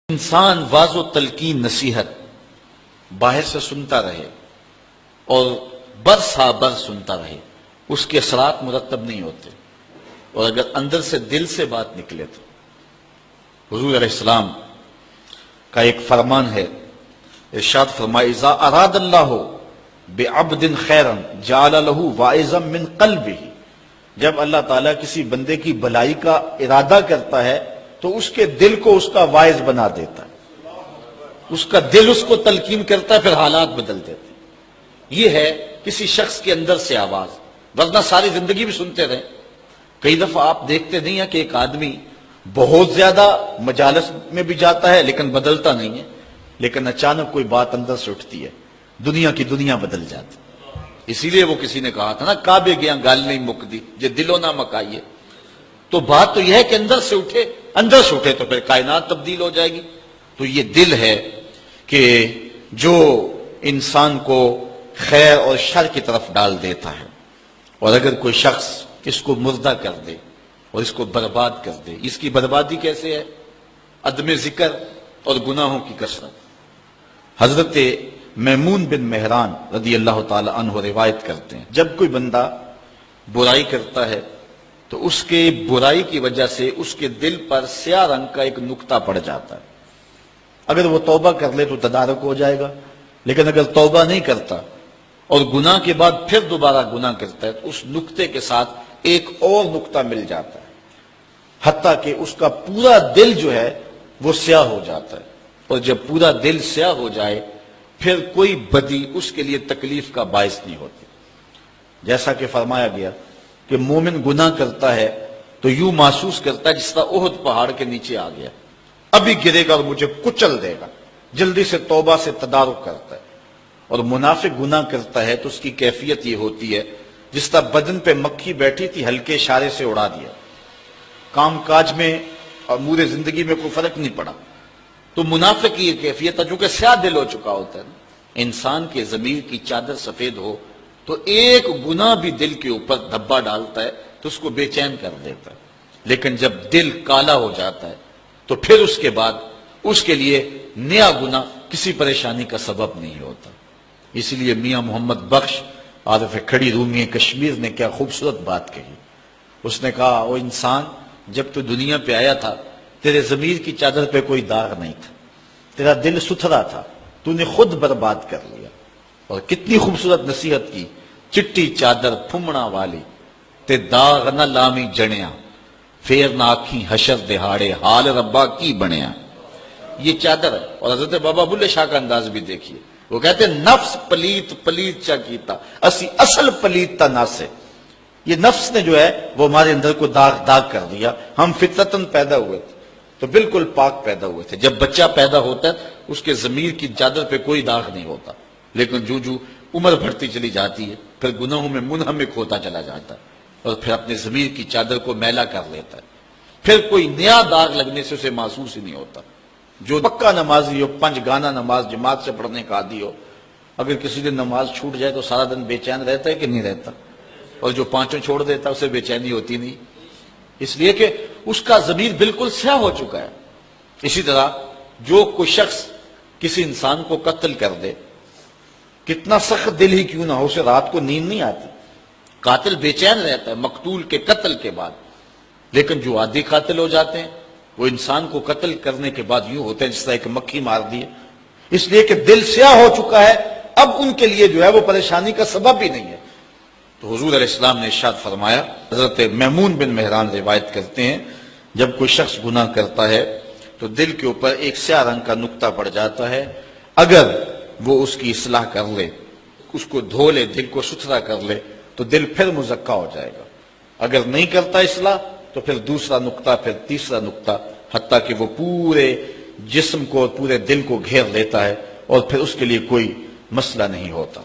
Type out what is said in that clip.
انسان واض و تلقین نصیحت باہر سے سنتا رہے اور برسا بر سنتا رہے، اس کے اثرات مرتب نہیں ہوتے، اور اگر اندر سے دل سے بات نکلے تو حضور علیہ السلام کا ایک فرمان ہے، ارشاد فرمائے اذا اراد اللہ بعبد خیرا جعل له واعظا من قلبہ، جب اللہ تعالیٰ کسی بندے کی بھلائی کا ارادہ کرتا ہے تو اس کے دل کو اس کا واعظ بنا دیتا ہے، اس کا دل اس کو تلقین کرتا ہے، پھر حالات بدل دیتے ہیں۔ یہ ہے کسی شخص کے اندر سے آواز، ورنہ ساری زندگی بھی سنتے رہے۔ کئی دفعہ آپ دیکھتے نہیں ہیں کہ ایک آدمی بہت زیادہ مجالس میں بھی جاتا ہے لیکن بدلتا نہیں ہے، لیکن اچانک کوئی بات اندر سے اٹھتی ہے، دنیا کی دنیا بدل جاتی۔ اسی لیے وہ کسی نے کہا تھا نا، کعبے گیا گال نہیں مکدی جے دلوں نہ مکائیے۔ تو بات تو یہ ہے کہ اندر سے اٹھے، اندر سے اٹھے تو پھر کائنات تبدیل ہو جائے گی۔ تو یہ دل ہے کہ جو انسان کو خیر اور شر کی طرف ڈال دیتا ہے، اور اگر کوئی شخص اس کو مردہ کر دے اور اس کو برباد کر دے، اس کی بربادی کیسے ہے؟ عدم ذکر اور گناہوں کی کثرت۔ حضرت میمون بن مہران رضی اللہ تعالی عنہ روایت کرتے ہیں، جب کوئی بندہ برائی کرتا ہے تو اس کے برائی کی وجہ سے اس کے دل پر سیاہ رنگ کا ایک نقطہ پڑ جاتا ہے۔ اگر وہ توبہ کر لے تو تدارک ہو جائے گا، لیکن اگر توبہ نہیں کرتا اور گناہ کے بعد پھر دوبارہ گناہ کرتا ہے تو اس نقطے کے ساتھ ایک اور نقطہ مل جاتا ہے، حتیٰ کہ اس کا پورا دل جو ہے وہ سیاہ ہو جاتا ہے۔ اور جب پورا دل سیاہ ہو جائے پھر کوئی بدی اس کے لیے تکلیف کا باعث نہیں ہوتی۔ جیسا کہ فرمایا گیا کہ مومن گناہ کرتا ہے تو یوں محسوس کرتا ہے جس طرح احد پہاڑ کے نیچے آ گیا، ابھی گرے گا اور مجھے کچل دے گا، جلدی سے توبہ سے تدارک کرتا ہے۔ اور منافق گناہ کرتا ہے تو اس کی کیفیت یہ ہوتی ہے جس طرح بدن پہ مکھی بیٹھی تھی، ہلکے اشارے سے اڑا دیا، کام کاج میں اور امور زندگی میں کوئی فرق نہیں پڑا۔ تو منافق کی یہ کیفیت ہے، چونکہ سیاہ دل ہو چکا ہوتا ہے۔ انسان کے ضمیر کی چادر سفید ہو تو ایک گناہ بھی دل کے اوپر دھبا ڈالتا ہے تو اس کو بے چین کر دیتا ہے، لیکن جب دل کالا ہو جاتا ہے تو پھر اس کے بعد اس کے لیے نیا گناہ کسی پریشانی کا سبب نہیں ہوتا۔ اسی لیے میاں محمد بخش عارف کھڑی رومی کشمیر نے کیا خوبصورت بات کہی۔ اس نے کہا، او انسان، جب تو دنیا پہ آیا تھا تیرے ضمیر کی چادر پہ کوئی داغ نہیں تھا، تیرا دل ستھرا تھا، تو نے خود برباد کر لیا۔ اور کتنی خوبصورت نصیحت کی، چٹی چادر پھمڑا والی تے داغ نہ لامی جڑیاں، پھر نہ آکھیں حشر دہاڑے حال ربا کی بنیا۔ یہ چادر ہے۔ اور حضرت بابا بلے شاہ کا انداز بھی دیکھیے، وہ کہتے ہیں نفس پلیت پلیت چا کیتا اسی اصل پلیت تا ناسے۔ یہ نفس نے جو ہے وہ ہمارے اندر کو داغ کر دیا۔ ہم فطرتاً پیدا ہوئے تھے تو بالکل پاک پیدا ہوئے تھے۔ جب بچہ پیدا ہوتا ہے اس کے ضمیر کی چادر پہ کوئی داغ نہیں ہوتا، لیکن جو عمر بڑھتی چلی جاتی ہے پھر گناہوں میں منہمک ہوتا چلا جاتا ہے اور پھر اپنے ضمیر کی چادر کو میلا کر لیتا ہے، پھر کوئی نیا داغ لگنے سے اسے محسوس ہی نہیں ہوتا۔ جو پکا نمازی ہو، 5 گانا نماز جماعت سے پڑھنے کا عادی ہو، اگر کسی دن نماز چھوٹ جائے تو سارا دن بے چین رہتا ہے کہ نہیں رہتا؟ اور جو 5 چھوڑ دیتا ہے اسے بے چینی ہوتی نہیں، اس لیے کہ اس کا ضمیر بالکل سیاہ ہو چکا ہے۔ اسی طرح جو کوئی شخص کسی انسان کو قتل کر دے، کتنا سخت دل ہی کیوں نہ ہو، اسے رات کو نیند نہیں آتی، قاتل بے چین رہتا ہے مقتول کے قتل کے بعد۔ لیکن جو عادی قاتل ہو جاتے ہیں وہ انسان کو قتل کرنے کے بعد یوں ہوتے ہیں جس طرح ایک مکھی مار دی ہے، اس لیے کہ دل سیاہ ہو چکا ہے، اب ان کے لیے جو ہے وہ پریشانی کا سبب ہی نہیں ہے۔ تو حضور علیہ السلام نے ارشاد فرمایا، حضرت میمون بن مہران روایت کرتے ہیں، جب کوئی شخص گناہ کرتا ہے تو دل کے اوپر ایک سیاہ رنگ کا نقطہ پڑ جاتا ہے، اگر وہ اس کی اصلاح کر لے، اس کو دھو لے، دل کو ستھرا کر لے تو دل پھر مزکا ہو جائے گا۔ اگر نہیں کرتا اصلاح تو پھر دوسرا نقطہ، پھر تیسرا نقطہ، حتیٰ کہ وہ پورے جسم کو، پورے دل کو گھیر لیتا ہے اور پھر اس کے لیے کوئی مسئلہ نہیں ہوتا۔